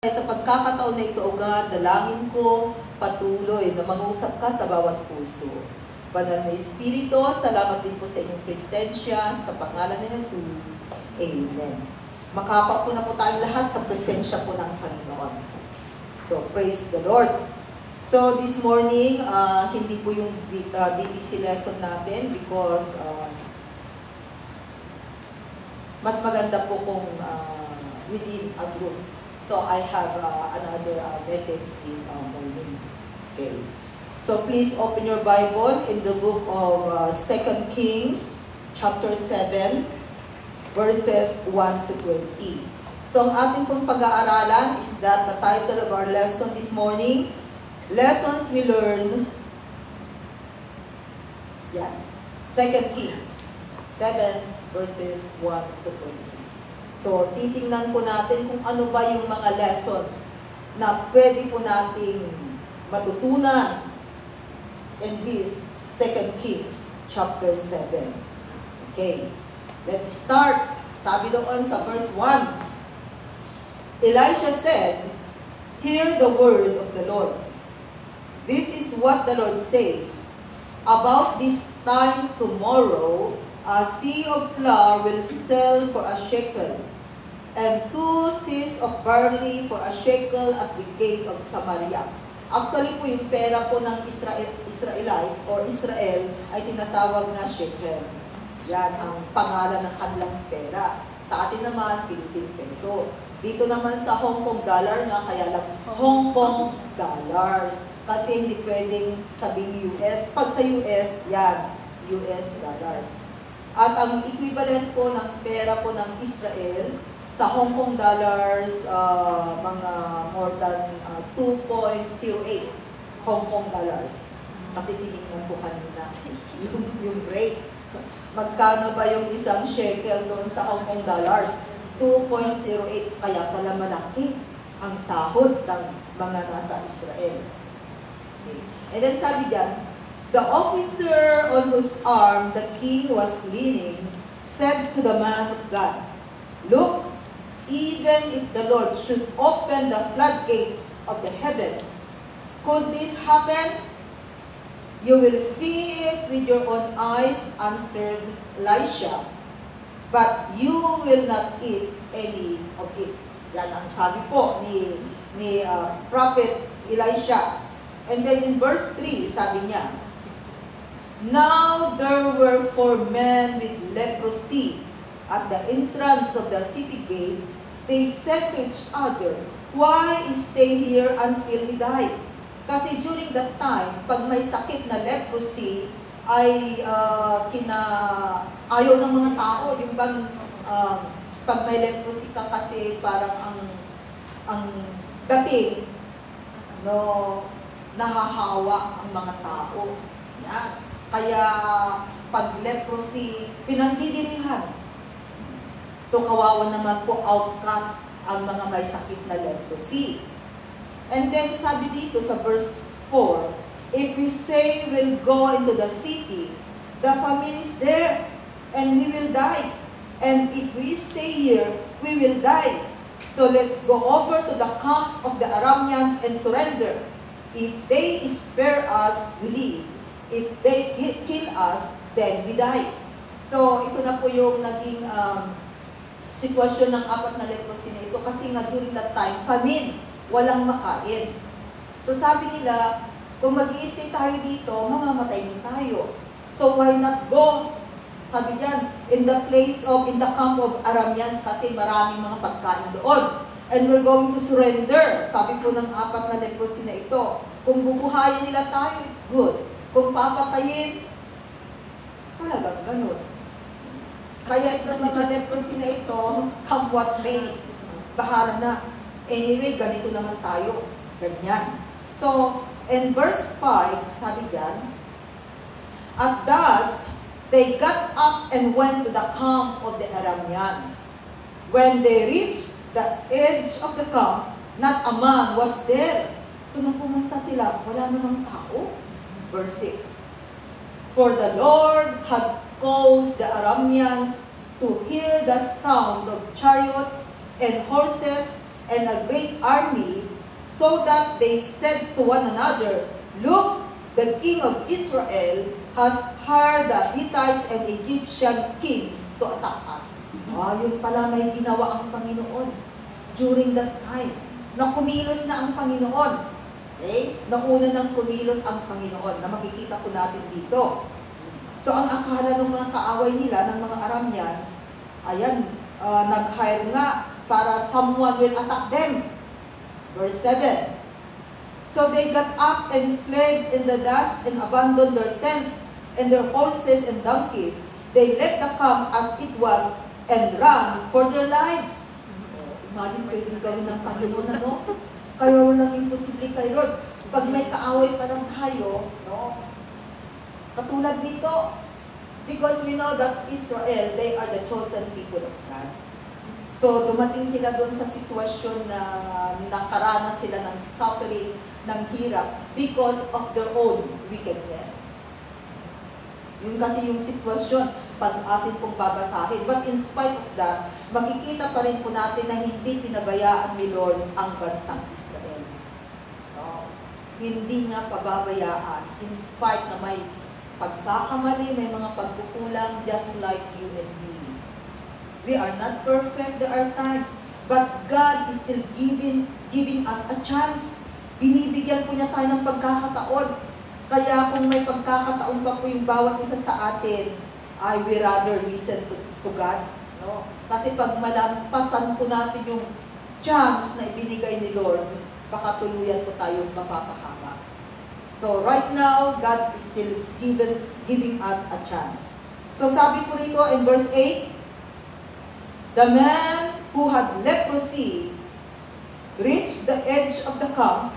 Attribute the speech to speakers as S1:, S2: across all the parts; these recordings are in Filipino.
S1: Sa pagkakataon na ito, O God, dalangin ko patuloy na mangusap ka sa bawat puso. Banal na Espiritu, salamat din po sa inyong presensya sa pangalan ni Jesus. Amen. Makapa po na po tayong lahat sa presensya po ng Panginoon. So, praise the Lord. So, this morning, hindi po yung DBC lesson natin because mas maganda po kung within a group. So I have another message this morning. Okay. So please open your Bible in the book of 2 Kings, chapter 7, verses 1 to 20. So ang ating pong pag-aaralan is that the title of our lesson this morning, Lessons We Learn. Yan. 2 Kings 7, verses 1 to 20. So, titingnan po natin kung ano ba yung mga lessons na pwede po nating matutunan in this 2 Kings chapter 7. Okay, let's start. Sabi doon sa verse 1, Elisha said, "Hear the word of the Lord. This is what the Lord says. About this time tomorrow, a sea of flour will sell for a shekel, and 2 seahs of barley for a shekel at the gate of Samaria." Actually po yung pera po ng Israelites or Israel ay tinatawag na shekel. Yan ang pangalan ng kanilang pera. Sa atin naman, Philippine peso. Dito naman sa Hong Kong dollar nga, kaya lang Hong Kong dollars. Kasi hindi pwedeng sabihin US. Pag sa US, yan, US dollars. At ang equivalent po ng pera po ng Israel sa Hong Kong dollars, mga more than 2.08 Hong Kong dollars. Kasi tinignan po kanina yung rate. Magkano ba yung isang shekel doon sa Hong Kong dollars? 2.08. Kaya pala malaki ang sahod ng mga nasa Israel. Okay. And then sabi diyan, the officer on whose arm the king was leaning said to the man of God, "Look, even if the Lord should open the floodgates of the heavens, could this happen? You will see it with your own eyes," answered Elisha, "but you will not eat any of it." Yan ang sabi po ni Prophet Elisha. And then in verse 3, sabi niya, "Now there were 4 men with leprosy at the entrance of the city gate. They said to each other, 'Why stay here until we die?'" Kasi during that time, pag may sakit na leprosy, ay ayaw ng mga tao. Yung pag may leprosy ka kasi parang ang dating, no, nahahawa ang mga tao. Yan. Kaya pag leprosy, pinagdidirihan. So kawawa naman po, outcast ang mga may sakit na leprosy. And then sabi dito sa verse 4, "If we say we'll go into the city, the famine is there, and we will die. And if we stay here, we will die. So let's go over to the camp of the Arameans and surrender. If they spare us, we live. If they kill us, then we die." So ito na po yung naging sitwasyon ng 4 na leprosy na ito. Kasi nga during that time, famine, walang makain. So sabi nila, kung mag-i-stay tayo dito, mamamatay din tayo. So why not go? Sabi diyan, in the camp of Arameans, kasi maraming mga pagkain doon. And we're going to surrender. Sabi po ng 4 na leprosy na ito, kung bubuhayin nila tayo, it's good. Kung papatayin, talagang ganun. Kaya itong mga leprosy na ito, come what may, bahala na. Anyway, ganito naman tayo. Ganyan. So, in verse 5, sabi diyan, "At dusk, they got up and went to the camp of the Arameans. When they reached the edge of the camp, not a man was there." So, nung pumunta sila, wala namang tao. Verse 6, "For the Lord had caused the Arameans to hear the sound of chariots and horses and a great army, so that they said to one another, "Look, the king of Israel has hired the Hittites and Egyptian kings to attack us." Yun pala may ginawa ang Panginoon during that time. Na kumilos na ang Panginoon. Okay? Nauna ng kumilos ang Panginoon na makikita po natin dito. So ang akala ng mga kaaway nila, ng mga Arameans, ayan, nag-hire nga para someone will attack them. Verse 7. So they got up and fled in the dust and abandoned their tents and their horses and donkeys. They left the camp as it was and ran for their lives. Imagine pwedeng gawin ng Panginoon, ano? Kaya walang imposible kay Lord. Pag may kaaway pa lang tayo, no? Katulad nito, because we know that Israel, they are the chosen people of God. So, dumating sila doon sa sitwasyon na nakaranas sila ng sufferings, ng hirap, because of their own wickedness. Yun kasi yung sitwasyon, pag atin pong babasahin. But in spite of that, makikita pa rin po natin na hindi pinabayaan ni Lord ang bansang Israel. No? Hindi nga pababayaan, in spite na may pagkakamali, may mga pagkukulang, just like you and me. We are not perfect, there are times, but God is still giving us a chance. Binibigyan po niya tayo ng pagkakataon. Kaya kung may pagkakataon pa po yung bawat isa sa atin, I will rather listen to God. No? Kasi pag malampasan po natin yung chance na ibinigay ni Lord, baka tuluyan po tayong mapapahama. So right now, God is still giving us a chance. So sabi po rito in verse 8, the man who had leprosy reached the edge of the camp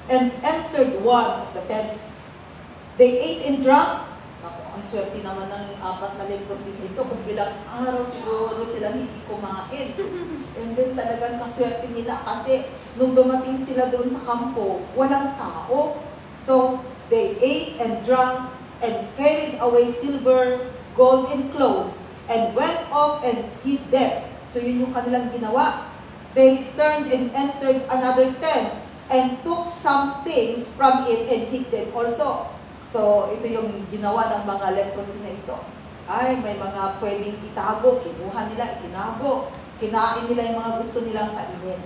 S1: and entered one of the tents. They ate and drank. Ako, ang swerte naman ng 4 na leprosy ito. Kung ilang araw siguro sila hindi kumain. And then talagang kaswerte nila kasi nung dumating sila doon sa kampo, walang tao. So, they ate and drank and carried away silver, gold, and clothes and went off and hid them. So, yun yung kanilang ginawa. They returned and entered another tent and took some things from it and hid them also. So, ito yung ginawa ng mga leprosy na ito. Ay, may mga pwedeng itago, kinuha nila, itinago. Kinain nila yung mga gusto nilang kainin.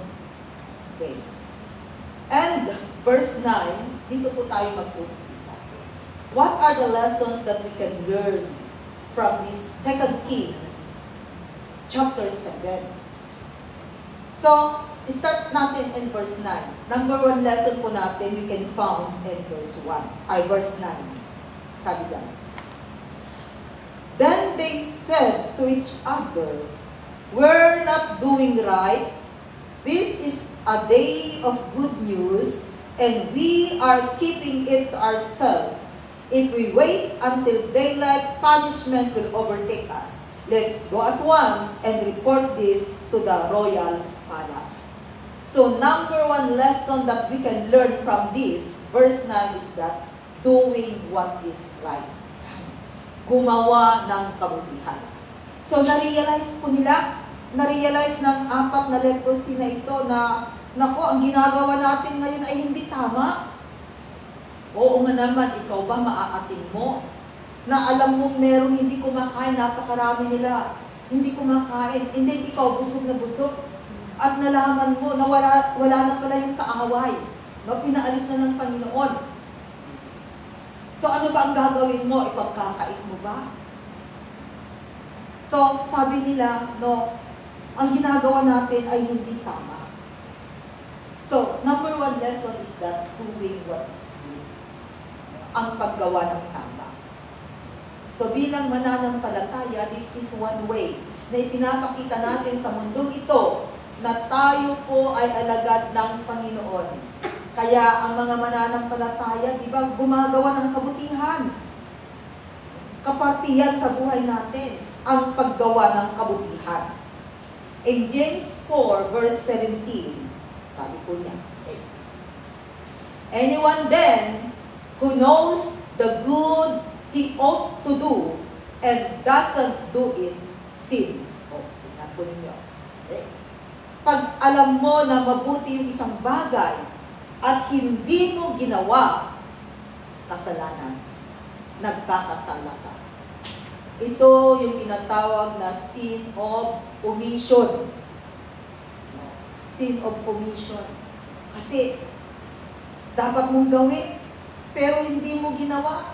S1: Okay. And, verse 9, dito po tayo mag-umpisa. What are the lessons that we can learn from this 2 Kings, chapter 7? So, start natin in verse 9. Number 1 lesson po natin, we can found in verse 9. Sabi lang. Then they said to each other, "We're not doing right. This is a day of good news, and we are keeping it to ourselves. If we wait until daylight, punishment will overtake us. Let's go at once and report this to the royal palace." So, number 1 lesson that we can learn from this, verse 9, is that doing what is right. Gumawa ng kabutihan. So, na-realize ng 4 na leprosy na ito na, naku, ang ginagawa natin ngayon ay hindi tama. Oo nga naman, ikaw ba maaating mo? Na alam mo merong hindi kumakain, napakarami nila. Hindi kumakain, and then ikaw busog na busog. At nalaman mo na wala na pala yung kaaway. No? Pinaalis na ng Panginoon. So ano ba ang gagawin mo? Ipagkakait mo ba? So sabi nila, no, ang ginagawa natin ay hindi tama. So number 1 lesson is that doing what is good. Ang paggawa ng tama. So bilang mananampalataya, this is one way na ipinapakita natin sa mundong ito na tayo po ay alagad ng Panginoon. Kaya ang mga mananampalataya, di ba, gumagawa ng kabutihan. Kapartihan sa buhay natin, ang paggawa ng kabutihan. In James 4, verse 17, sabi po niya, anyone then who knows the good he ought to do and doesn't do it, sins. Tingnan po ninyo. Pag alam mo na mabuti yung isang bagay at hindi mo ginawa, kasalanan. Nagkakasala ka. Ito yung tinatawag na sin of omission. Sin of omission. Kasi, dapat mong gawin, pero hindi mo ginawa.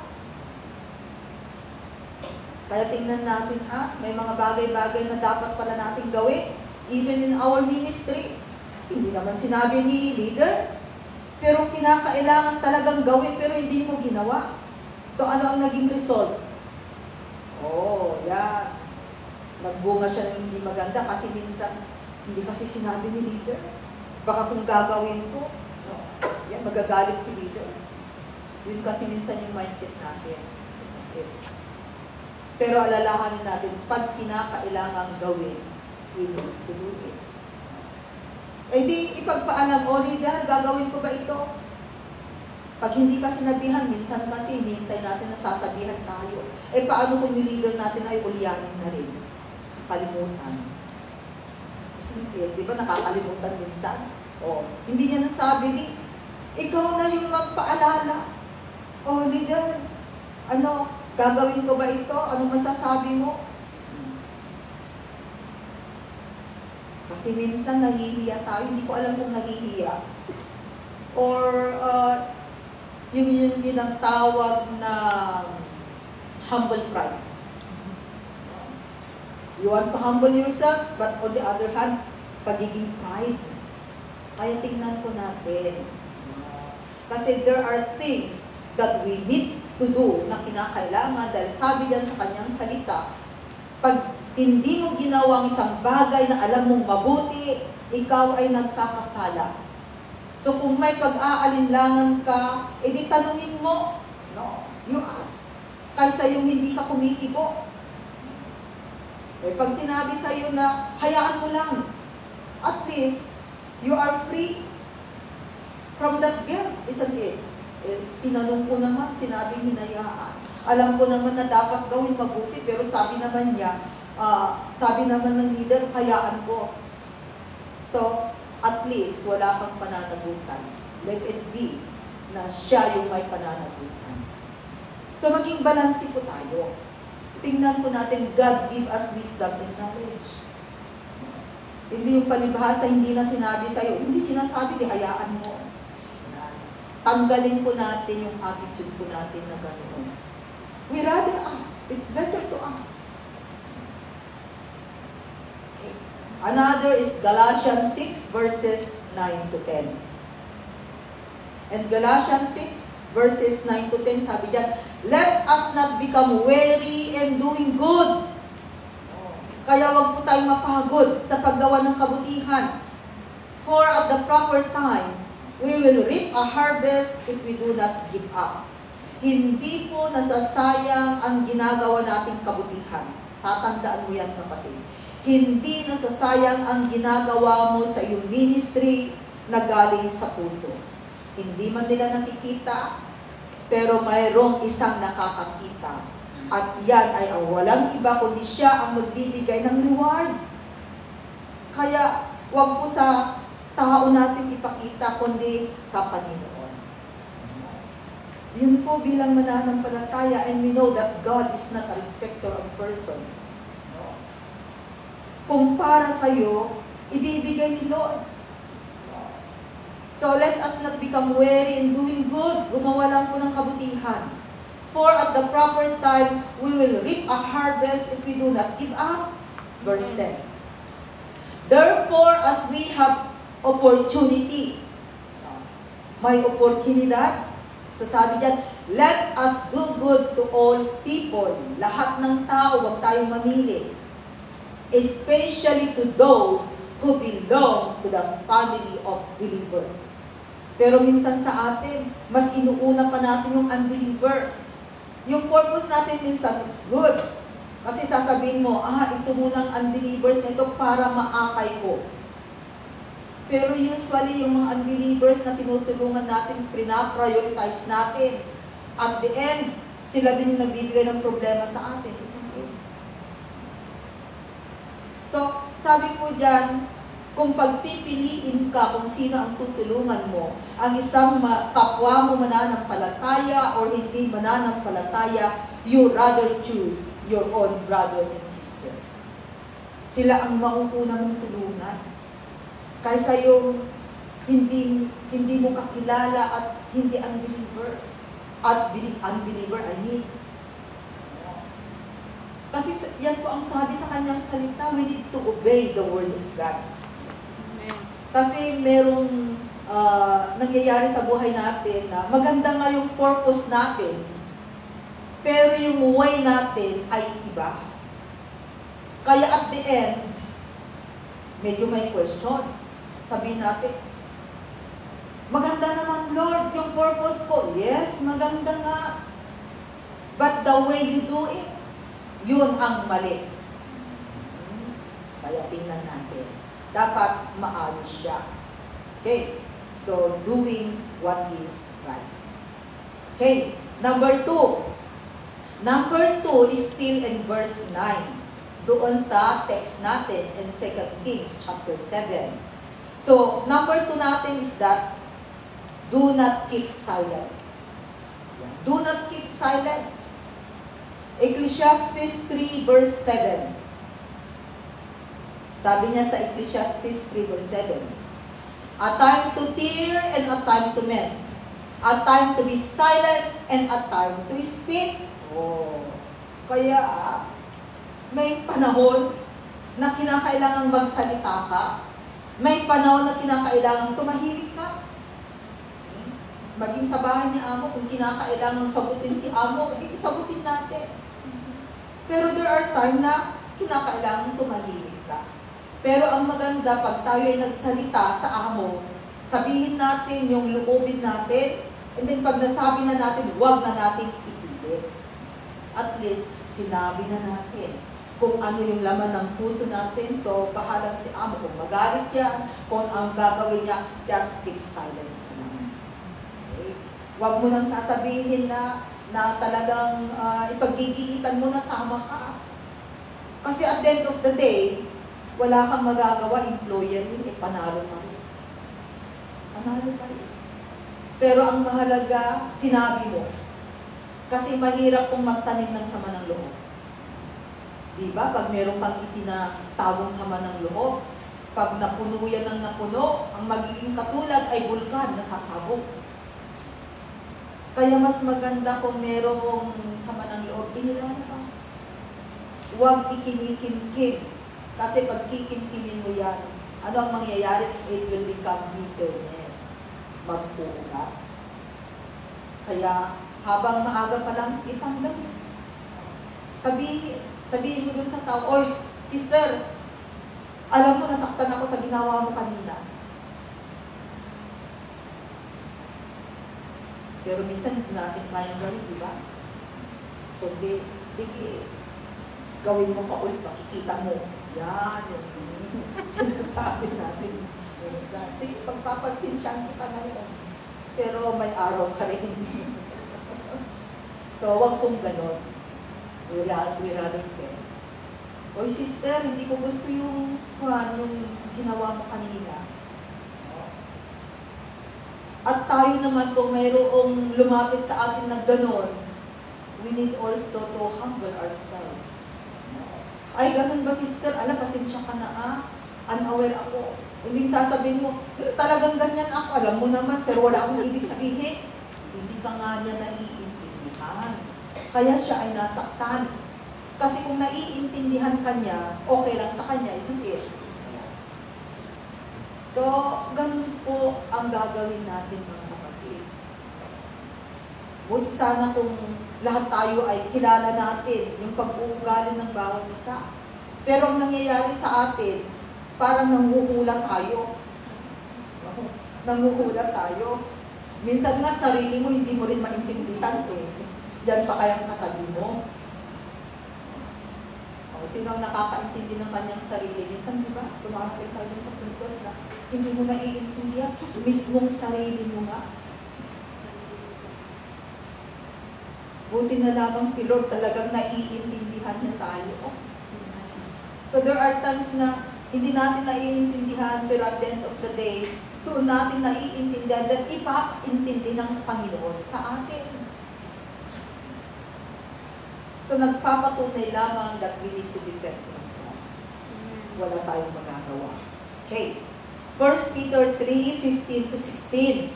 S1: Kaya tingnan natin, may mga bagay-bagay na dapat pala natin gawin, even in our ministry. Hindi naman sinabi ni leader, pero kinakailangan talagang gawin, pero hindi mo ginawa. So, ano ang naging result? Yan. Nagbunga siya ng hindi maganda kasi minsan, hindi kasi sinabi ni leader. Baka kung gagawin ko, yan, magagalit si leader. Yun kasi minsan yung mindset natin. Pero alalahanin natin, pag kinakailangang gawin, we need to do it. Di ipagpaalam, leader, gagawin ko ba ito? Pag hindi ka sinabihan, minsan kasi hinihintay natin na sasabihan tayo. Paano kung yung leader natin ay ulyanin na rin? Kalimutan. Di ba nakakalimutan minsan? Hindi niya nasabi, ikaw na yung magpaalala. Leader, gagawin ko ba ito? Ano masasabi mo? Kasi minsan nahihiya tayo. Hindi ko alam kung nahihiya. Or yung tinatawag na humble pride. You want to humble yourself, but on the other hand, pagiging pride. Kaya tingnan ko natin. Kasi there are things that we need to do na kinakailangan dahil sabi yan sa kanyang salita, pag hindi mo ginawa ang isang bagay na alam mong mabuti, ikaw ay nagkakasala. So kung may pag-aalinlangan ka, edi tanungin mo. No, you ask. Kaysa yung hindi ka kumikibo. Pag sinabi sa'yo na, hayaan mo lang, at least, you are free from that guilt, isn't it? Tinanong ko naman, sinabing hinayaan. Alam ko naman na dapat gawin mabuti, pero sabi naman niya, sabi naman ng leader, hayaan ko. So, at least, wala kang pananagutan. Let it be na siya yung may pananagutan. So, maging balansi po tayo. Tingnan po natin, God give us wisdom and knowledge. Hindi yung palibhasa, hindi na sinabi sa'yo, hindi sinasabi, di hayaan mo. Tanggalin po natin yung attitude po natin na ganoon. We rather ask. It's better to ask. Okay. Another is Galatians 6 verses 9 to 10. And Galatians 6 verses 9 to 10, sabi diyan, let us not become weary in doing good. Kaya wag po tayong mapagod sa paggawa ng kabutihan. For at the proper time, we will reap a harvest if we do not give up. Hindi po nasasayang ang ginagawa nating kabutihan. Tatandaan mo yan, kapatid. Hindi nasasayang ang ginagawa mo sa iyong ministry na galing sa puso. Hindi man nila nakikita, pero mayroong isang nakakakita. At yan ay ang walang iba kundi siya ang magbibigay ng reward. Kaya wag po sa tao natin ipakita kundi sa Panginoon. Yun po bilang mananampalataya, and we know that God is not a respecter of person. Kung para sa iyo, ibibigay ni Lord. So let us not become weary in doing good. Gumawa lang po ng kabutihan. For at the proper time, we will reap a harvest if we do not give up. Verse 10. Therefore, as we have opportunity, may oportunidad. So sabi diyan, let us do good to all people. Lahat ng tao, huwag tayong mamili. Especially to those who belong to the family of believers. Pero minsan sa atin, mas inuuna pa natin yung unbeliever. Yung purpose natin minsan, it's good. Kasi sasabihin mo, ito munang unbelievers na ito para maakay ko. Pero usually, yung mga unbelievers na tinutulungan natin, pina-prioritize natin. At the end, sila din yung nagbibigay ng problema sa atin. Isn't it? So, sabi po dyan, Kung pagpipiliin ka kung sino ang tutulungan mo, ang isang kapwa mo mananampalataya or hindi mananampalataya, you rather choose your own brother and sister. Sila ang mauuna mong tulungan. Kaysa yung hindi mo kakilala at hindi unbeliever. At unbeliever, I mean. Kasi yan po ang sabi sa kanyang salita, we need to obey the word of God. Kasi merong nangyayari sa buhay natin na maganda nga yung purpose natin, pero yung way natin ay iba. Kaya at the end, medyo may question. Sabihin natin, maganda naman Lord yung purpose ko. Yes, maganda nga. But the way you do it, yun ang mali. Kaya tingnan natin. Dapat maayos siya. Okay. So, doing what is right. Okay. Number 2. Number 2 is still in verse 9. Doon sa text natin in 2 Kings chapter 7. So, number 2 natin is that do not keep silent. Do not keep silent. Ecclesiastes 3 verse 7. Sabi niya sa Ecclesiastes 3 verse 7, a time to tear and a time to mend. A time to be silent and a time to speak. Oh. Kaya may panahon na kinakailangan magsalita ka. May panahon na kinakailangan tumahimik ka. Maging sa bahay ni Amo, kung kinakailangan sagutin si Amo, sagutin natin. Pero there are time na kinakailangan tumahimik ka. Pero ang maganda, pag tayo ay nagsalita sa Amo, sabihin natin yung loobin natin, and then pag nasabi na natin, huwag na natin ipilit. At least, sinabi na natin kung ano yung laman ng puso natin. So, bahalan si Amo kung magalit yan, kung ang gagawin niya, just keep silent. Okay? Huwag mo nang sasabihin na talagang ipaggigiitan mo na tama ka. Kasi at the end of the day, wala kang magagawa, employer yun, panalo pa rin. Panalo pa rin. Pero ang mahalaga, sinabi mo. Kasi mahirap kung magtanim ng sama ng loob. Diba? Pag meron kang itinatawong sama ng loob, pag napuno yan ng napuno, ang magiging katulad ay bulkan na sasabog. Kaya mas maganda kung merong sama ng loob, inilalabas. Huwag ikinikimkim. Kasi pag kikimkimin mo yan, ano ang mangyayari? It will become bitterness. Magpuugat. Kaya habang maaga pa lang, itanggal. Sabihin mo dun sa tao, oy, sister, alam mo, nasaktan ako sa ginawa mo kanina. Pero minsan hindi natin kayang gawin, di ba? Kundi, sige, gawin mo pa ulit, makikita mo. Yan, yung sinasabi natin. Sige, pagpapasinsyaan kita na yun. Pero may araw ka rin. So, wag kong ganon. We rather care. Oy, sister, hindi ko gusto yung ginawa mo kanina. At tayo naman, kung mayroong lumapit sa atin na ganon, we need also to humble ourselves. Ay, ganun ba, sister? Ala, pasensya ka na, unaware ako. Hindi sasabihin mo, talagang ganyan ako. Alam mo naman, pero wala akong ibig sabihin. Hindi ka nga niya naiintindihan. Kaya siya ay nasaktan. Kasi kung naiintindihan ka niya, okay lang sa kanya, isn't it? Yes. So, ganun po ang gagawin natin, mga kapatid. Buti sana kung lahat tayo ay kilala natin yung pag-uugali ng bawat isa. Pero ang nangyayari sa atin, parang nanguhula tayo. Nanguhula tayo. Minsan nga, sarili mo, hindi mo rin maintindihan eh. Yan pa kayang katabi mo. O, sino ang nakakaintindi ng kanyang sarili? Minsan, di ba? Tumakating tayo sa puntos na hindi mo naiintindihan. Mismong sarili mo nga. Buti na lamang si Lord talagang naiintindihan niya tayo. So there are times na Hindi natin naiintindihan, pero at the end of the day, doon natin naiintindihan dahil ipapaintindi ng Panginoon sa atin. So nagpapatunay lamang that we need to depend on God. Wala tayong magagawa. Okay. 1 Peter 3:15 to 16.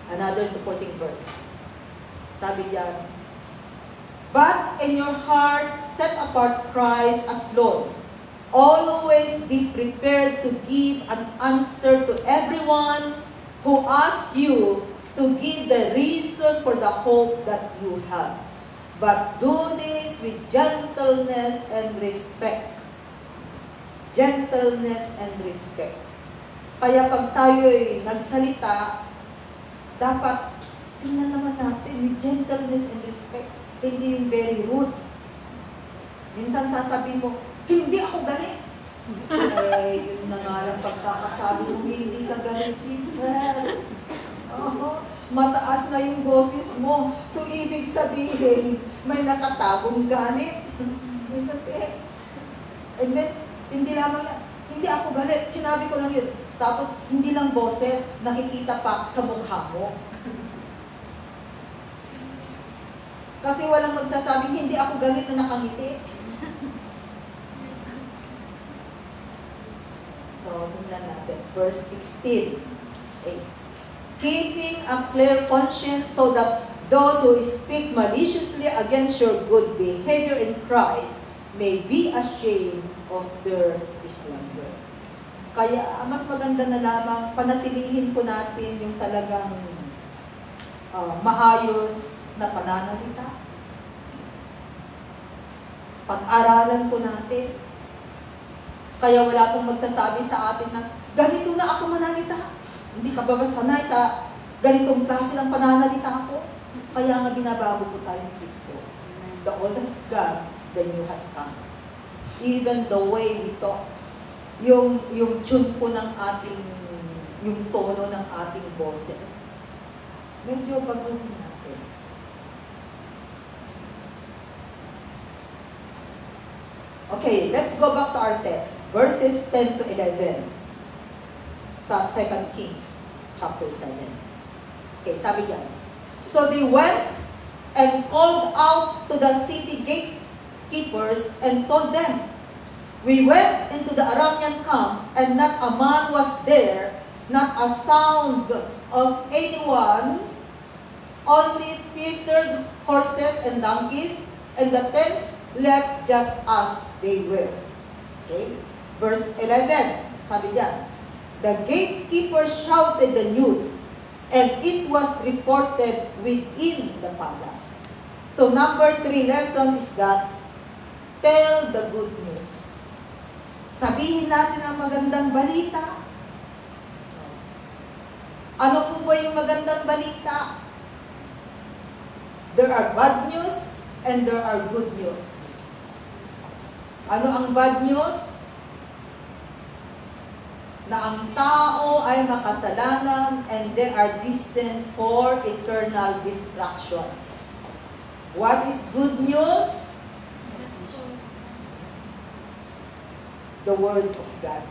S1: Another supporting verse. Sabi diyan, but in your hearts set apart Christ as Lord. Always be prepared to give an answer to everyone who asks you to give the reason for the hope that you have. But do this with gentleness and respect. Gentleness and respect. Kaya pag tayo'y nagsalita, dapat tingnan naman natin with gentleness and respect. Hindi yung very rude. Minsan sasabihin mo, hindi ako galit. Yun na nga lang pagkakasabi mo, hindi ka galit, sister. Mataas na yung boses mo. So, ibig sabihin, may nakatagong galit. Minsan, and then, hindi ako galit. Sinabi ko lang yun. Tapos, hindi lang boses, nakikita pa sa mukha mo. Kasi walang magsasabing, hindi ako galit na nakangiti. So, tingnan natin. Verse 16. Okay. Keeping a clear conscience so that those who speak maliciously against your good behavior in Christ may be ashamed of their slander. Kaya, mas maganda na lamang panatilihin po natin yung talagang maayos na pananalita. Pag-aralan po natin. Kaya wala pong magsasabi sa atin na, ganito na ako manalita. Hindi ka ba masanay sa ganitong klase ng pananalita ako? Kaya nga binabago po tayo ng Kristo. The old has gone, the new has come. Even the way we talk, yung tune po ng ating, yung tono ng ating boses, medyo baguhin natin. Okay, let's go back to our text. Verses 10 to 11 sa 2 Kings chapter 7. Okay, sabi niya, so they went and called out to the city gatekeepers and told them, we went into the Aramean camp and not a man was there, not a sound of anyone, only tethered horses and donkeys, and the tents left just as they were. Okay? Verse 11, sabi niya, the gatekeeper shouted the news, and it was reported within the palace. So number 3 lesson is that, tell the good news. Sabihin natin ang magandang balita. Ano po ba yung magandang balita? There are bad news and there are good news. Ano ang bad news? Na ang tao ay makasalanan and they are destined for eternal destruction. What is good news? The Word of God.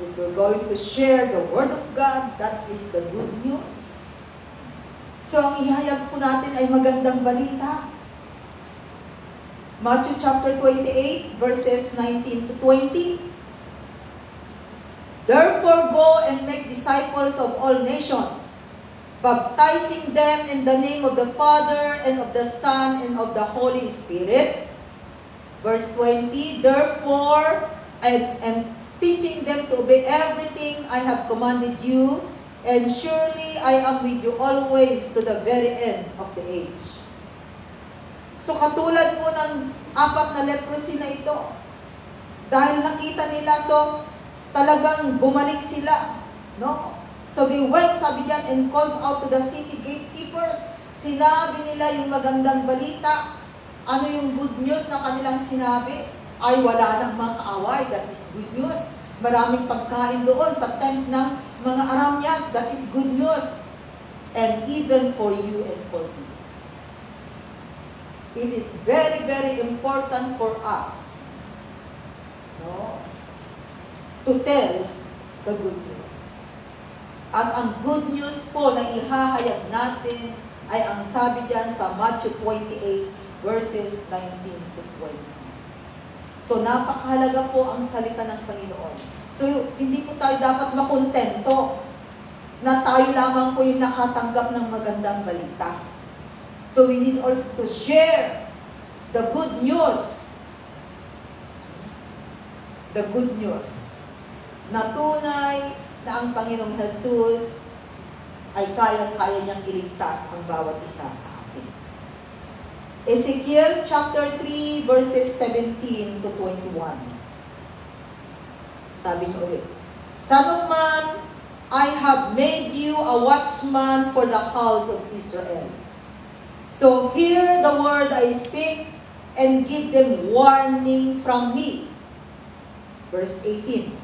S1: If we're going to share the Word of God, that is the good news. So, ang ihayag po natin ay magandang balita. Matthew chapter 28, verses 19 to 20. Therefore, go and make disciples of all nations, baptizing them in the name of the Father, and of the Son, and of the Holy Spirit. Verse 20, therefore, and teaching them to obey everything I have commanded you, and surely I am with you always to the very end of the age. So katulad po ng 4 na leprosy na ito, dahil nakita nila, so talagang bumalik sila, no? So they went, sabi diyan, and called out to the city gatekeepers. Sinabi nila yung magandang balita. Ano yung good news na kanilang sinabi? Ay wala nang mga kaaway, that is good news. Maraming pagkain doon sa tent ng mga Arameans, that is good news. And even for you and for me. It is very, very important for us, no? to tell the good news. At ang good news po na ihahayag natin ay ang sabi diyan sa Matthew 28 verses 19 to 20. So napakahalaga po ang salita ng Panginoon. So hindi po tayo dapat makontento na tayo lamang po yung nakatanggap ng magandang balita. So we need also to share the good news. The good news na tunay na ang Panginoong Jesus ay kaya-kaya niyang iligtas ang bawat isa sa atin. Ezekiel chapter 3 verses 17 to 21. Sabi niyo ulit, Son of man, I have made you a watchman for the house of Israel. So hear the word I speak and give them warning from me. Verse 18.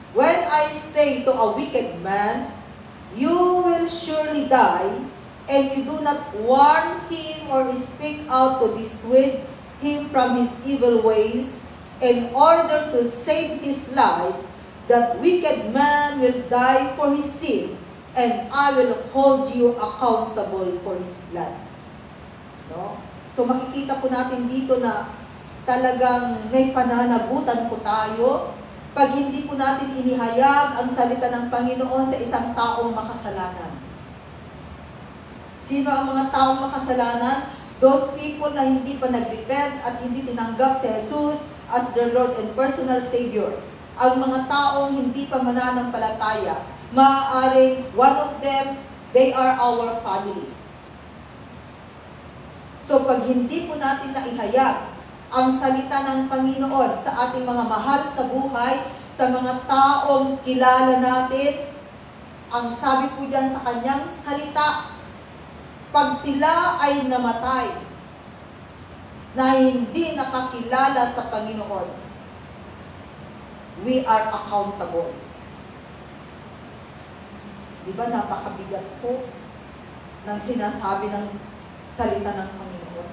S1: When I say to a wicked man, you will surely die, and you do not warn him or speak out to dissuade him from his evil ways, in order to save his life, that wicked man will die for his sin, and I will hold you accountable for his blood. No? So makikita po natin dito na talagang may pananagutan po tayo pag hindi po natin inihayag ang salita ng Panginoon sa isang taong makasalanan. Sino ang mga taong makasalanan? Those people na hindi pa nag-repent at hindi tinanggap si Jesus as their Lord and personal Savior. Ang mga taong hindi pa mananampalataya, maaaring one of them, they are our family. So pag hindi po natin naihayag ang salita ng Panginoon sa ating mga mahal sa buhay, sa mga taong kilala natin, ang sabi po diyan sa kanyang salita, pag sila ay namatay na hindi nakakilala sa Panginoon, we are accountable. Di ba napakabigat po ng sinasabi ng salita ng Panginoon?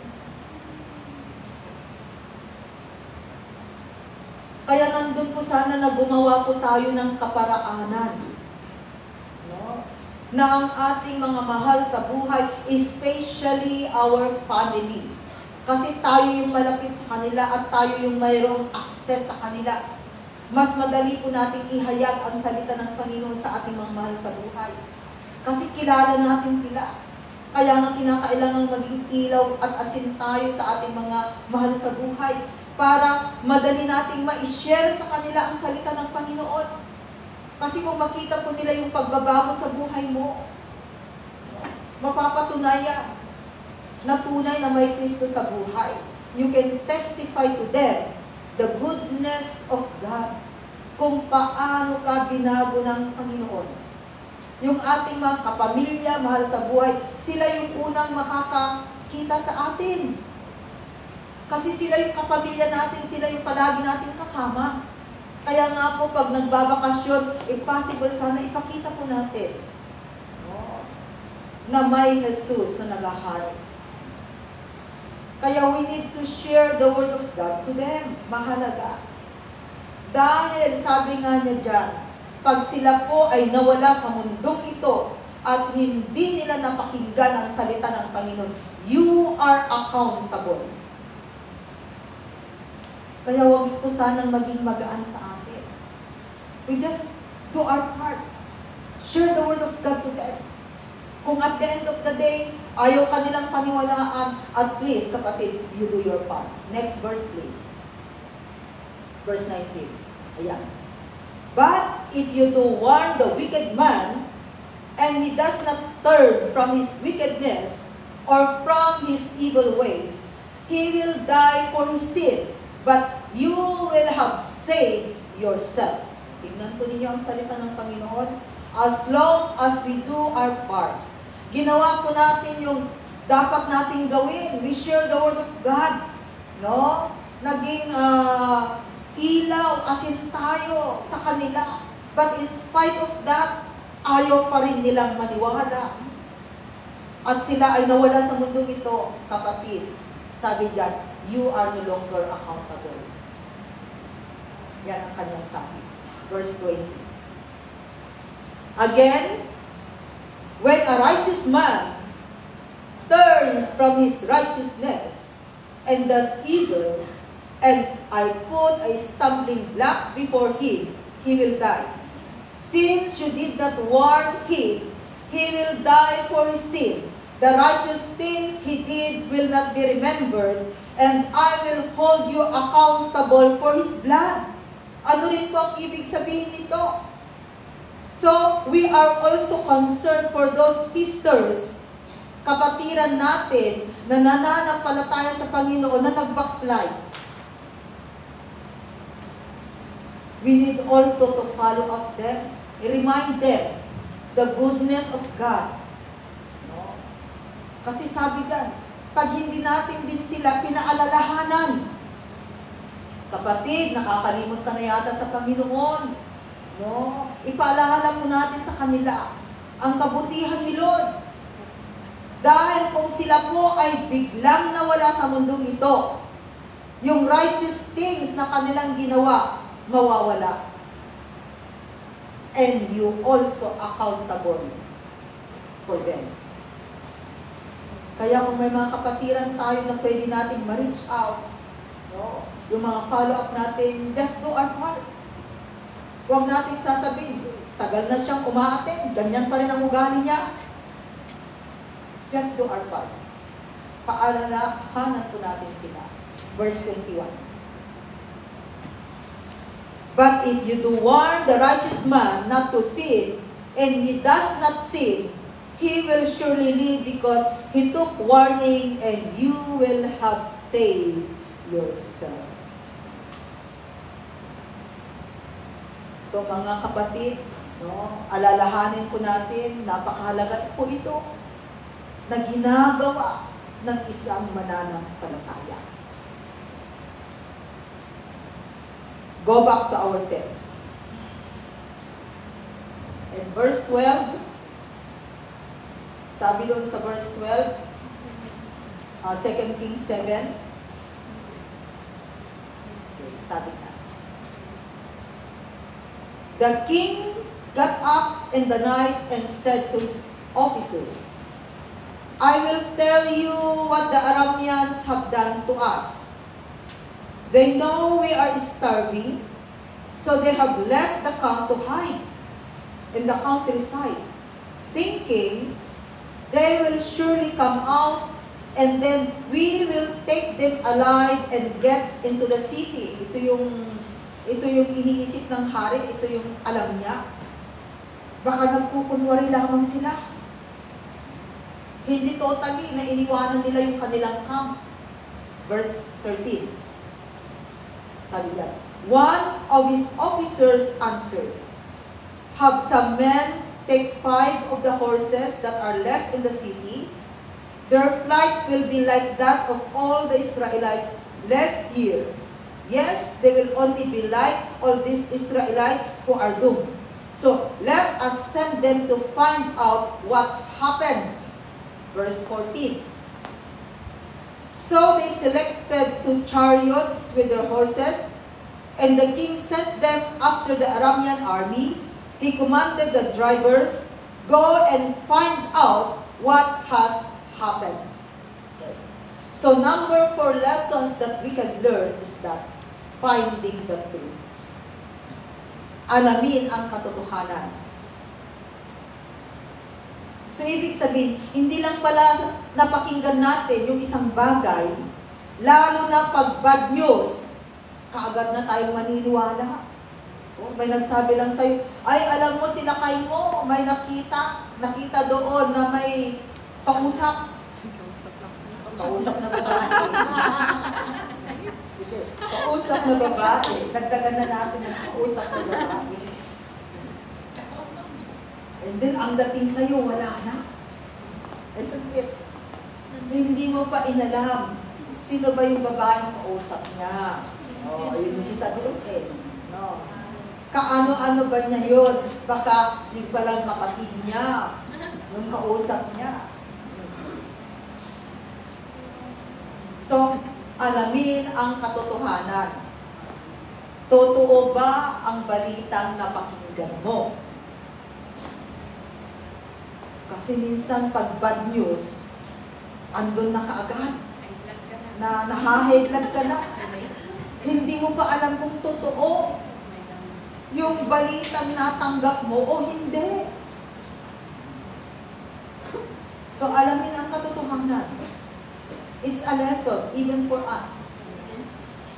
S1: Kaya nandun po sana na gumawa po tayo ng kaparaanan. No? Na ang ating mga mahal sa buhay, especially our family. Kasi tayo yung malapit sa kanila at tayo yung mayroong access sa kanila. Mas madali po natin ihayag ang salita ng Panginoon sa ating mga mahal sa buhay. Kasi kilala natin sila. Kaya nga kinakailangan maging ilaw at asin tayo sa ating mga mahal sa buhay para madali nating ma-share sa kanila ang salita ng Panginoon. Kasi kung makita po nila yung pagbabago sa buhay mo, mapapatunayan na tunay na may Kristo sa buhay. You can testify to them the goodness of God, kung paano ka binago ng Panginoon. Yung ating mga kapamilya, mahal sa buhay, sila yung unang makakakita sa atin. Kasi sila yung kapamilya natin, sila yung palagi natin kasama. Kaya nga po, pag nagbabakasyon, if possible, sana ipakita po natin na may Jesus na naghahari. Kaya we need to share the Word of God to them. Mahalaga. Dahil, sabi nga niya dyan, pag sila po ay nawala sa mundong ito at hindi nila napakinggan ang salita ng Panginoon, you are accountable. Kaya huwag po sanang maging magaan sa atin. We just do our part. Share the Word of God to them. Kung at the end of the day, ayaw kanilang paniwalaan, at least, kapatid, you do your part. Next verse, please. Verse 19. Ayan. But if you do warn the wicked man, and he does not turn from his wickedness or from his evil ways, he will die for his sin, but you will have saved yourself. Tignan po ninyo ang salita ng Panginoon. As long as we do our part, ginawa po natin yung dapat nating gawin. We share the Word of God. No? Naging ilaw, asin tayo sa kanila. But in spite of that, ayaw pa rin nilang maniwala. At sila ay nawala sa mundong ito, kapatid. Sabi diyan, you are no longer accountable. Yan ang kanyang sabi. verse 20. Again, when a righteous man turns from his righteousness and does evil, and I put a stumbling block before him, he will die. Since you did not warn him, he will die for his sin. The righteous things he did will not be remembered, and I will hold you accountable for his blood. Ano rin po ang ibig sabihin nito? So, we are also concerned for those sisters, kapatiran natin na nananampalataya sa Panginoon na nag-backslide. We need also to follow up them, remind them the goodness of God. No? Kasi sabi God, pag hindi natin din sila pinaalalahanan, kapatid, nakakalimot ka na yata sa Panginoon. No? Ipaalala mo natin sa kanila ang kabutihan ni Lord. Dahil kung sila po ay biglang nawala sa mundong ito, yung righteous things na kanilang ginawa, mawawala. And you also accountable for them. Kaya kung may mga kapatiran tayo na pwede natin ma-reach out, no? Yung mga follow-up natin, just do our part. Huwag natin sasabihin, tagal na siyang umaaten, ganyan pa rin ang ugali niya. Just do our part. Paalalahanan po natin sila. Verse 21. But if you do warn the righteous man not to sin, and he does not sin, he will surely live because he took warning, and you will have saved yourself. So mga kapatid, no, alalahanin po natin, napakahalaga po ito na ginagawa ng isang mananampalataya. Go back to our text. In verse 12, sabi doon sa verse 12, 2 Kings 7, okay, sabi na, the king got up in the night and said to his officers, I will tell you what the Arameans have done to us. They know we are starving, so they have left the camp to hide in the countryside, thinking they will surely come out, and then we will take them alive and get into the city. Ito yung iniisip ng hari, ito yung alam niya. Baka nagpupunwari lamang sila. Hindi totally na iniwanan nila yung kanilang camp. Verse 13. Sabi niya, one of his officers answered, have some men take 5 of the horses that are left in the city. Their flight will be like that of all the Israelites left here. Yes, they will only be like all these Israelites who are doomed. So, let us send them to find out what happened. Verse 14. So they selected 2 chariots with their horses, and the king sent them after the Aramean army. He commanded the drivers, go and find out what has happened. Okay. So number 4 lessons that we can learn is that finding the truth. Alamin ang katotohanan. So ibig sabihin, hindi lang pala napakinggan natin yung isang bagay, lalo na pag bad news, kaagad na tayong maniniwala. Oh, may nagsabi lang sa'yo, ay alam mo sila kayo mo, may nakita doon na may kausap. Kausap na babae. Sige, kausap na babae. Dagdagan na natin ang kausap na babae. And then, ang dating sa'yo, wala na. Eh, sakit. Hindi mo pa inalam. Sino ba yung babaeng kausap niya? Oh, yung isa doon eh. No. Kaano-ano ba niya yun? Baka yung palang kapatid niya. Yung kausap niya. So, alamin ang katotohanan. Totoo ba ang balitang napakinggan mo? Kasi minsan pag bad news, andun na kaagad, na nahahiglat ka na. Hindi mo pa alam kung totoo yung balitang natanggap mo o hindi. So alamin ang katotohanan. It's a lesson even for us.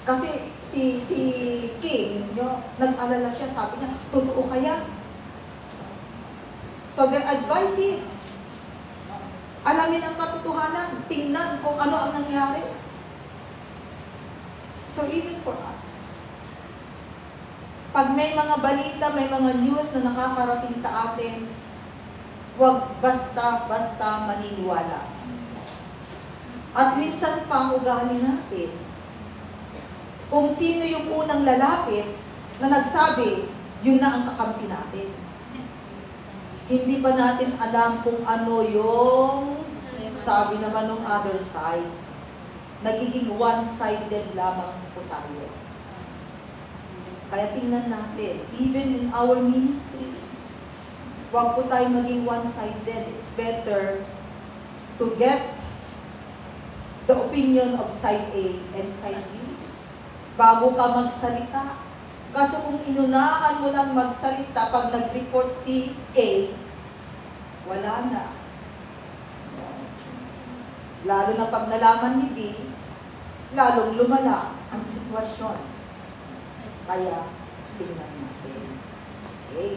S1: Kasi si King, nag-alala siya, sabi niya, totoo kaya? So they advise him. Alamin ang katotohanan, tingnan kung ano ang nangyari. So even for us, pag may mga balita, may mga news na nakakarating sa atin, huwag basta-basta maniniwala. At minsan pa ang ugali natin, kung sino yung unang lalapit na nagsabi, yun na ang kakampi natin. Hindi pa natin alam kung ano yung sabi naman ng other side. Nagiging one-sided lamang po tayo. Kaya tingnan natin, even in our ministry, huwag po tayo maging one-sided. It's better to get the opinion of side A and side B bago ka magsalita. Kasi kung inunahan mo lang magsalita, pag nag-report si A, wala na. Lalo na pag nalaman ni B, lalong lumala ang sitwasyon. Kaya, tingnan natin. Okay?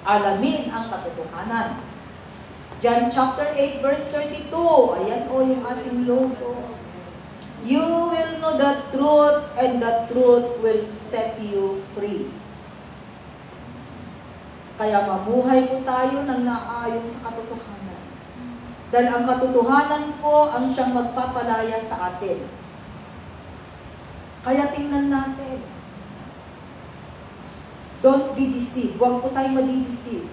S1: Alamin ang katotohanan. John chapter 8, verse 32. Ayan o yung ating logo. You will know the truth, and the truth will set you free. Kaya mamuhay po tayo ng naayon sa katotohanan. Dahil ang katotohanan po ang siyang magpapalaya sa atin. Kaya tingnan natin. Don't be deceived. Huwag po tayong madi-deceive.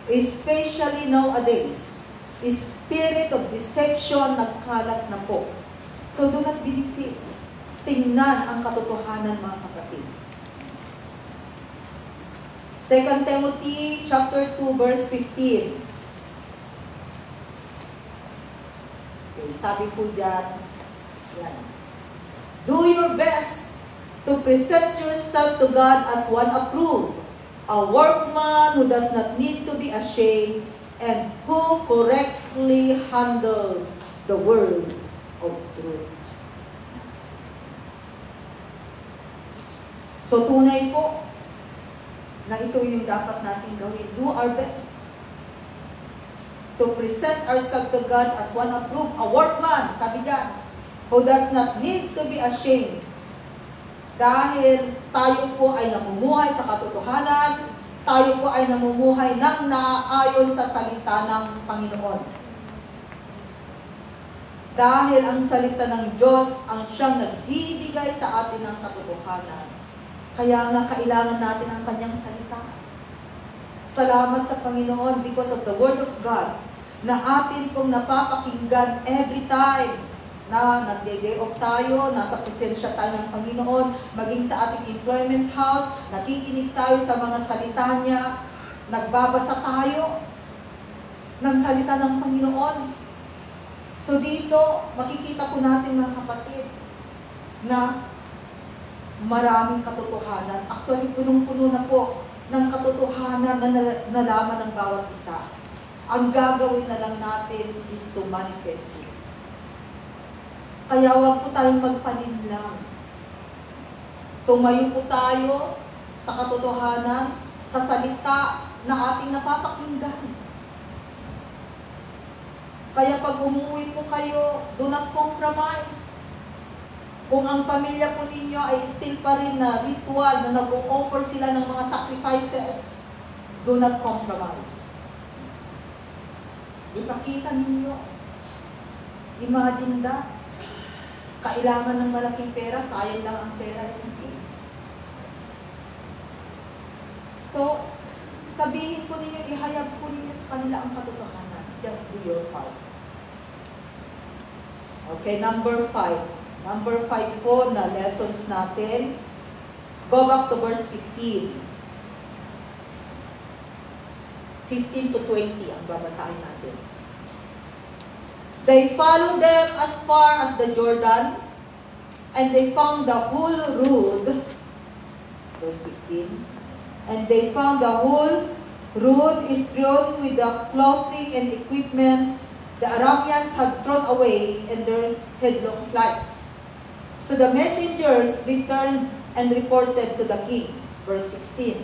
S1: Especially nowadays, spirit of deception nagkalat na po. So do not be deceived. Tingnan ang katotohanan, mga kapatid. 2 Timothy chapter 2 verse 15. Okay, sabi po dyan, yan. Do your best to present yourself to God as one approved, a workman who does not need to be ashamed, and who correctly handles the word of truth. So tunay po na ito yung dapat natin gawin. Do our best to present ourselves to God as one approved, a workman, sabi dyan, who does not need to be ashamed. Dahil tayo po ay namumuhay sa katotohanan, tayo po ay namumuhay ng naaayon sa salita ng Panginoon. Dahil ang salita ng Diyos ang siyang nagbibigay sa atin ng katotohanan. Kaya nga kailangan natin ang kanyang salita. Salamat sa Panginoon because of the Word of God na atin pong napapakinggan every time na nag-day off tayo, nasa presensya tayo ng Panginoon, maging sa ating employment house, nakikinig tayo sa mga salita niya, nagbabasa tayo ng salita ng Panginoon. So dito, makikita po natin mga kapatid na maraming katotohanan. Actually, punong-puno na po ng katotohanan na nalaman ng bawat isa. Ang gagawin na lang natin is to manifest it. Kaya huwag po tayong magpalinlang. Tumayo po tayo sa katotohanan, sa salita na ating napapakinggan. Kaya pag umuwi po kayo, do not compromise. Kung ang pamilya po ninyo ay still pa rin na ritual, na nag-o-offer sila ng mga sacrifices, do not compromise. Ipakita ninyo. Imagine that. Kailangan ng malaking pera, sayang lang ang pera, isipin. So, sabihin po ninyo, ihayag po ninyo sa kanila ang katotohanan. Just do your part. Okay, number 5. Number 5 po na lessons natin. Go back to verse 15. 15 to 20 ang babasahin natin. They followed them as far as the Jordan, and they found the whole road, verse 15, and they found the whole road is strewn with the clothing and equipment the Arameans had thrown away in their headlong flight. So the messengers returned and reported to the king, verse 16.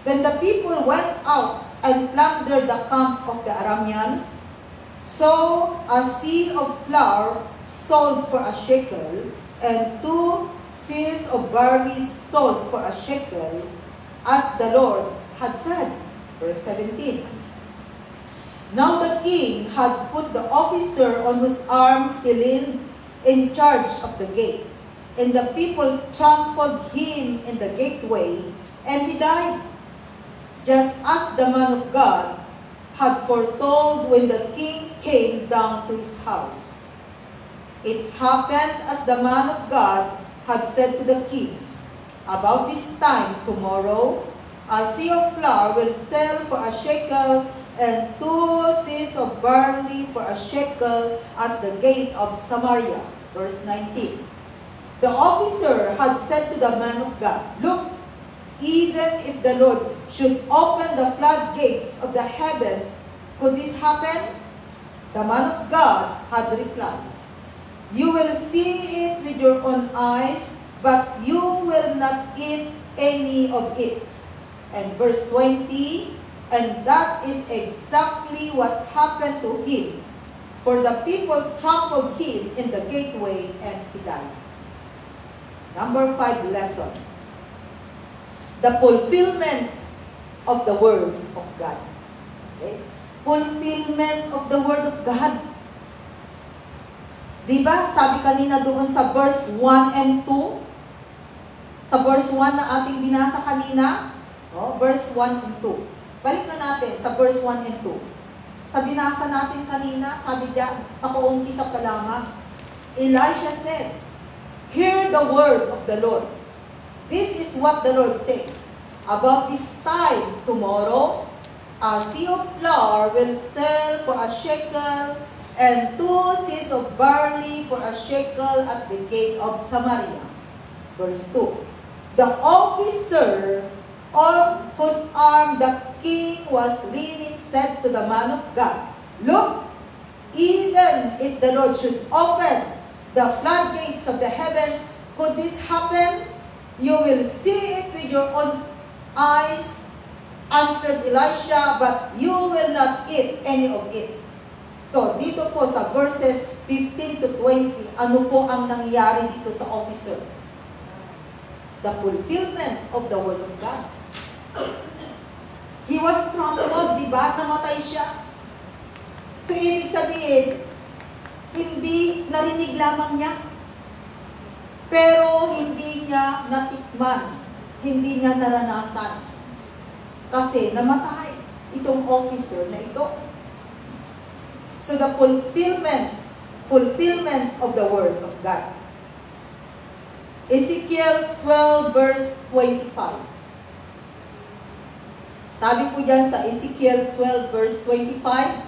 S1: Then the people went out and plundered the camp of the Arameans. So a seah of flour sold for a shekel, and 2 seahs of barley sold for a shekel, as the Lord had said. Verse 17. Now the king had put the officer on whose arm he leaned in charge of the gate, and the people trampled him in the gateway, and he died, just as the man of God had foretold when the king came down to his house. It happened as the man of God had said to the king, about this time tomorrow, a seah of flour will sell for a shekel, and 2 seahs of barley for a shekel at the gate of Samaria. Verse 19. The officer had said to the man of God, look, even if the Lord should open the floodgates of the heavens, could this happen? The man of God had replied, you will see it with your own eyes, but you will not eat any of it. And verse 20, and that is exactly what happened to him. For the people trampled him in the gateway, and he died. Number 5 lessons. The fulfillment of the Word of God. Okay? Fulfillment of the Word of God. Diba, sabi kanina doon sa verse 1 and 2, sa verse 1 na ating binasa kanina, verse 1 and 2. Balik na natin sa verse 1 and 2. Sa binasa natin kanina, sabi diyan, sa paumpisa pa lamang, Elisha said, hear the word of the Lord. This is what the Lord says. About this time tomorrow, a seah of flour will sell for a shekel, and 2 seahs of barley for a shekel at the gate of Samaria. Verse 2. The officer on whose arm the king was leaning said to the man of God, look, even if the Lord should open the floodgates of the heavens, could this happen? You will see it with your own eyes, answered Elisha, but you will not eat any of it. So, dito po sa verses 15 to 20, ano po ang nangyari dito sa officer? The fulfillment of the Word of God. He was trampled, di ba? Namatay siya. So, ibig sabihin, hindi narinig lamang niya, pero hindi niya natikman, hindi niya naranasan. Kasi namatay itong officer na ito. So, the fulfillment of the Word of God. Ezekiel 12 verse 25. Sabi po dyan sa Ezekiel 12 verse 25,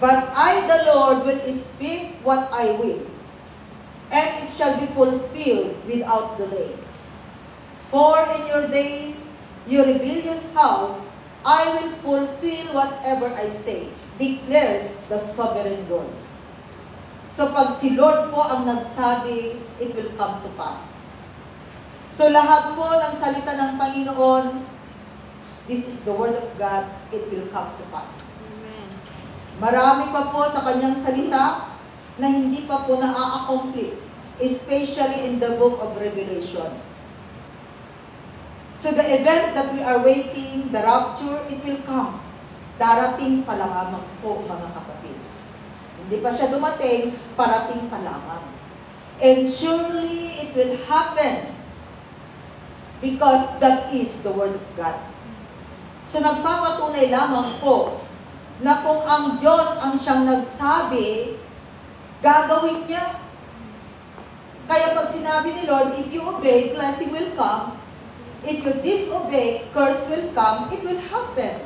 S1: but I, the Lord, will speak what I will, and it shall be fulfilled without delay. For in your days, your rebellious house, I will fulfill whatever I say, declares the sovereign Lord. So pag si Lord po ang nagsabi, it will come to pass. So lahat po ng salita ng Panginoon, this is the word of God, it will come to pass.
S2: Amen.
S1: Marami pa po sa kanyang salita na hindi pa po na-accomplish, especially in the book of Revelation. So the event that we are waiting, the rapture, it will come. Darating pa lamang po, mga kapatid. Hindi pa siya dumating, parating pa lamang. And surely it will happen because that is the Word of God. So nagpapatunay lamang po na kung ang Diyos ang siyang nagsabi, gagawin niya. Kaya pag sinabi ni Lord, if you obey, blessing will come. If you disobey, curse will come. It will happen.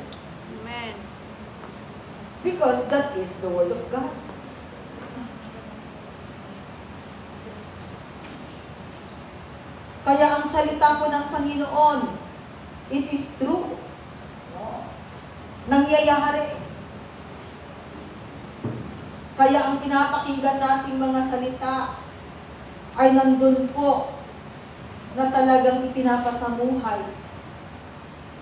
S2: Amen.
S1: Because that is the Word of God. Kaya ang salita po ng Panginoon, it is true. Nangyayari. Kaya ang pinapakinggan nating mga salita ay nandun po na talagang ipinapasamuhay.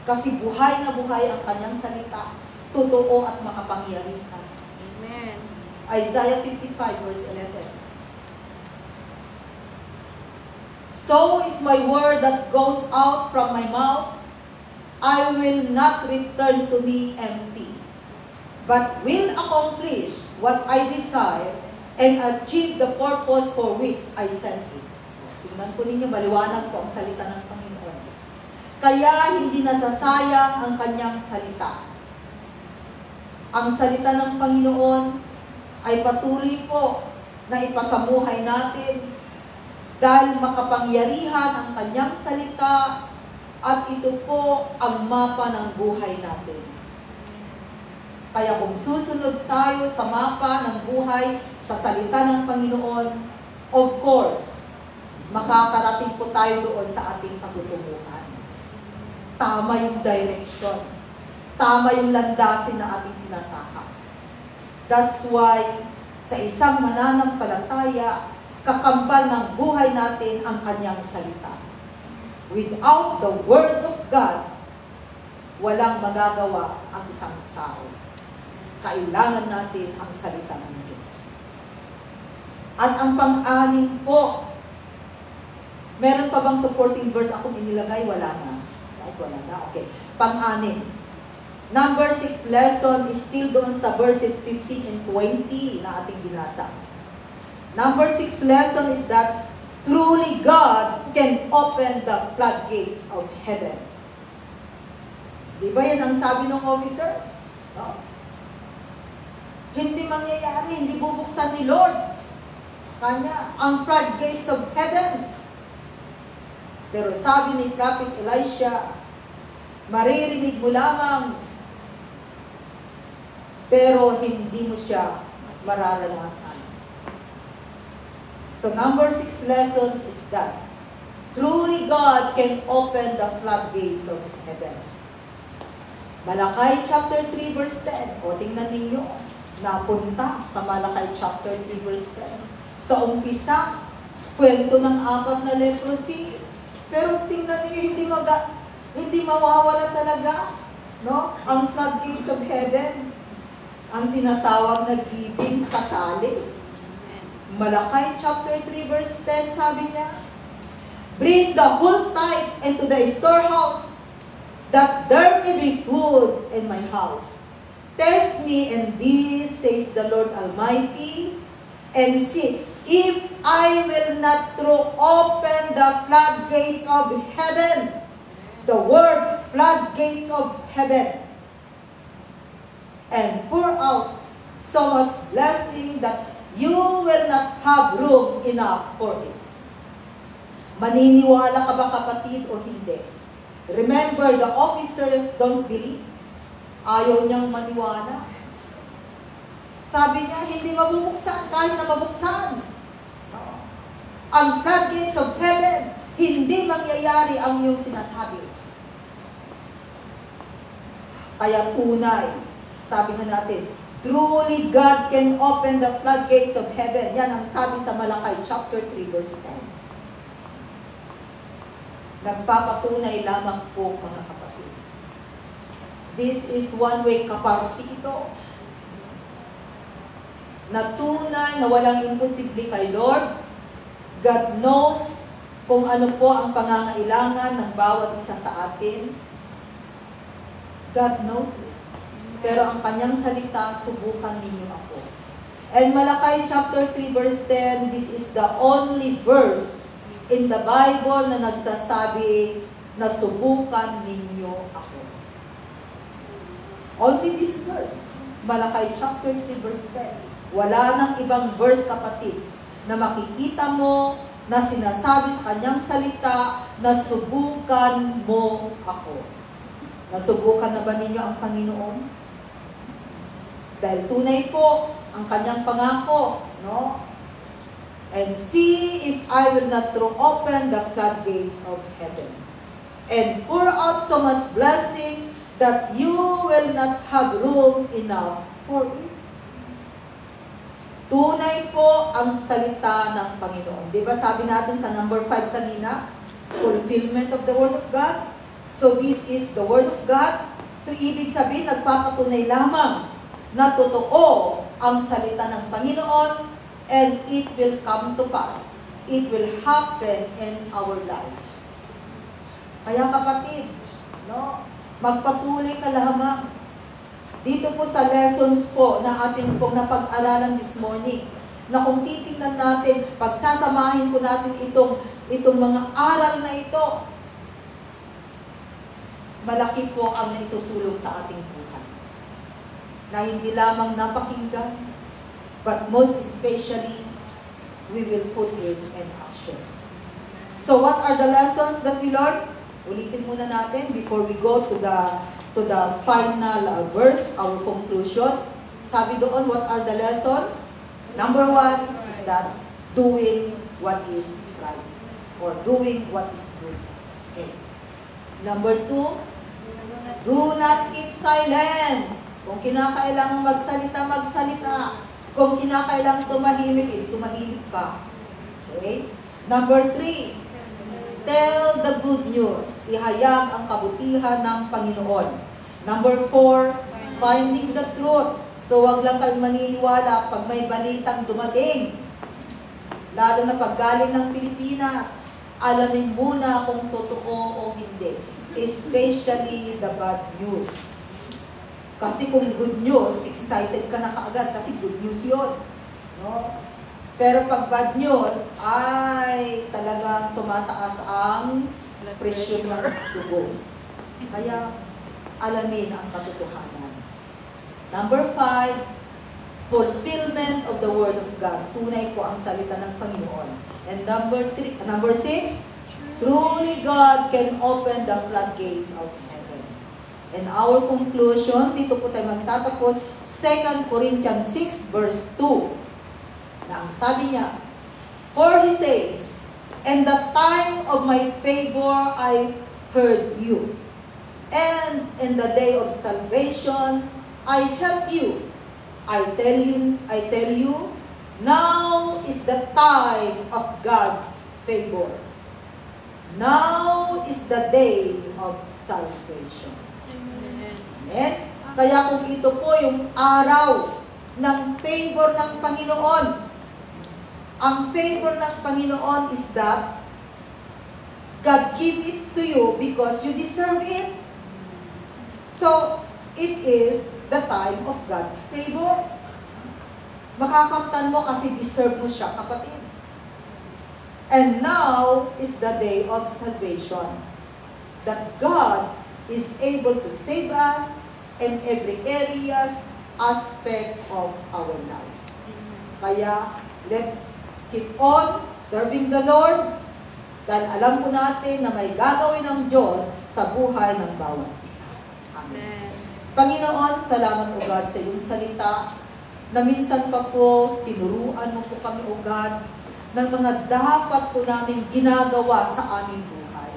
S1: Kasi buhay na buhay ang kanyang salita, totoo at makapangyarihan.
S2: Amen.
S1: Isaiah 55 verse 11. So is my word that goes out from my mouth. I will not return to me empty, but will accomplish what I desire and achieve the purpose for which I sent it. Tingnan po ninyo, maliwanag po ang salita ng Panginoon. Kaya hindi nasasayang ang kanyang salita. Ang salita ng Panginoon ay patuloy po na ipasamuhay natin dahil makapangyarihan ang kanyang salita at ito po ang mapa ng buhay natin. Kaya kung susunod tayo sa mapa ng buhay sa salita ng Panginoon, of course, makakarating po tayo doon sa ating patutunguhan. Tama yung direction. Tama yung landasin na ating tinatahak. That's why, sa isang mananampalataya, kakambal ng buhay natin ang kanyang salita. Without the Word of God, walang magagawa ang isang tao. Kailangan natin ang salita ng Diyos. At ang pang-anim po, meron pa bang supporting verse akong inilagay? Wala na. Wala na. Okay. Pang-anim. Number 6 lesson is still doon sa verses 15 and 20 na ating binasa. Number 6 lesson is that truly God can open the floodgates of heaven. Di ba yan ang sabi ng officer? No? Hindi mangyayari, hindi bubuksan ni Lord kanya ang floodgates of heaven. Pero sabi ni Prophet Elisha, maririnig mo lamang, pero hindi mo siya mararanasan. So number 6 lessons is that truly God can open the floodgates of heaven. Malakay chapter 3 verse 10. O tingnan ninyo, napunta sa Malakay chapter 3 verse 10. Sa umpisa, kwento ng 4 na leprosy. Pero tingnan niyo, hindi mawawala talaga, no? Ang floodgates of heaven, ang tinatawag na giving kasali. Malakay chapter 3 verse 10, sabi niya, bring the whole tithe into the storehouse, that there may be food in my house. Test me in this, says the Lord Almighty, and see if I will not throw open the floodgates of heaven. The word floodgates of heaven. And pour out so much blessing that you will not have room enough for it. Maniniwala ka ba kapatid o hindi? Remember, the officer don't believe. Ayaw niyang maniwala. Sabi niya, hindi mabubuksan kahit na mabuksan. Ang floodgates of heaven, hindi mangyayari ang iyong sinasabi. Kaya tunay, sabi nga natin, truly God can open the floodgates of heaven. Yan ang sabi sa Malakay chapter 3 verse 10. Nagpapatunay lamang po mga kapatid. This is one way kaparti ito. Na tunay na walang imposible kay Lord. God knows kung ano po ang pangangailangan ng bawat isa sa atin. God knows it. Pero ang kanyang salita, subukan ninyo ako. And Malakay chapter 3 verse 10, this is the only verse in the Bible na nagsasabi na subukan ninyo ako. Only this verse. Malakay chapter 3 verse 10. Wala nang ibang verse, kapatid, na makikita mo na sinasabi sa kanyang salita na subukan mo ako. Nasubukan na ba ninyo ang Panginoon? Dahil tunay po ang kanyang pangako, no? And see if I will not throw open the floodgates of heaven and pour out so much blessing that you will not have room enough for it. Tunay po ang salita ng Panginoon. Di ba sabi natin sa number 5 kanina? Fulfillment of the Word of God. So this is the Word of God. So ibig sabihin, nagpapatunay lamang na totoo ang salita ng Panginoon and it will come to pass. It will happen in our life. Kaya kapatid, no, magpatuloy ka lamang. Dito po sa lessons po na ating pong napag-aralan this morning, na kung titingnan natin, pagsasamahin po natin itong mga aral na ito, malaki po ang naitutulong sa ating buhay. Na hindi lamang napakinggan, but most especially, we will put it in action. So what are the lessons that we learned? Ulitin muna natin before we go to the final verse, our conclusion. Sabi doon, what are the lessons? Number 1 is that doing what is right or doing what is good. Okay. Number 2, do not keep silent. Kung kinakailangan magsalita, magsalita. Kung kinakailangan tumahimik, tumahimik ka. Okay? Number 3, tell the good news. Ihayag ang kabutihan ng Panginoon. Number 4, finding the truth. So, wag lang kayong maniniwala pag may balitang dumating. Lalo na pag galing ng Pilipinas, alamin muna kung totoo o hindi. Especially the bad news. Kasi kung good news, excited ka na kaagad kasi good news yun. No? Pero pag bad news, ay talagang tumataas ang presyo ng dugo. Kaya alamin ang katotohanan. Number 5, fulfillment of the Word of God. Tunay po ang salita ng Panginoon. And number 6, truly God can open the floodgates of heaven. And our conclusion, dito po tayo magtatapos, 2 Corinthians 6 verse 2. Na ang sabi niya, for he says, "In the time of my favor I heard you, and in the day of salvation I help you. I tell you, now is the time of God's favor. Now is the day of salvation." Amen? Kaya kung ito po yung araw ng favor ng Panginoon, ang favor ng Panginoon is that God give it to you because you deserve it. So, it is the time of God's favor. Makakamtan mo kasi deserve mo siya, kapatid. And now is the day of salvation. That God is able to save us in every aspect of our life. Kaya, let's keep on serving the Lord dahil alam po natin na may gagawin ng Diyos sa buhay ng bawat isa. Amen. Panginoon, salamat o God sa iyong salita na minsan pa po tinuruan mo po kami o God ng mga dapat po namin ginagawa sa aming buhay.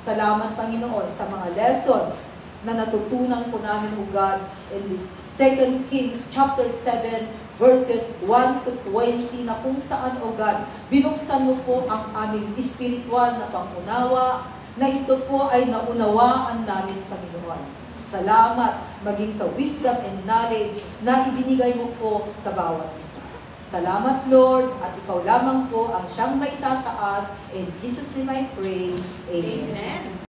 S1: Salamat Panginoon sa mga lessons na natutunan po namin o God in this 2 Kings chapter 7 verses 1 to 20 na kung saan o God binuksan mo po ang aming espiritual na pangunawa na ito po ay naunawaan namin Panginoon. Salamat maging sa wisdom and knowledge na ibinigay mo po sa bawat isa. Salamat Lord at ikaw lamang po ang siyang maitataas. In Jesus' name I pray. Amen.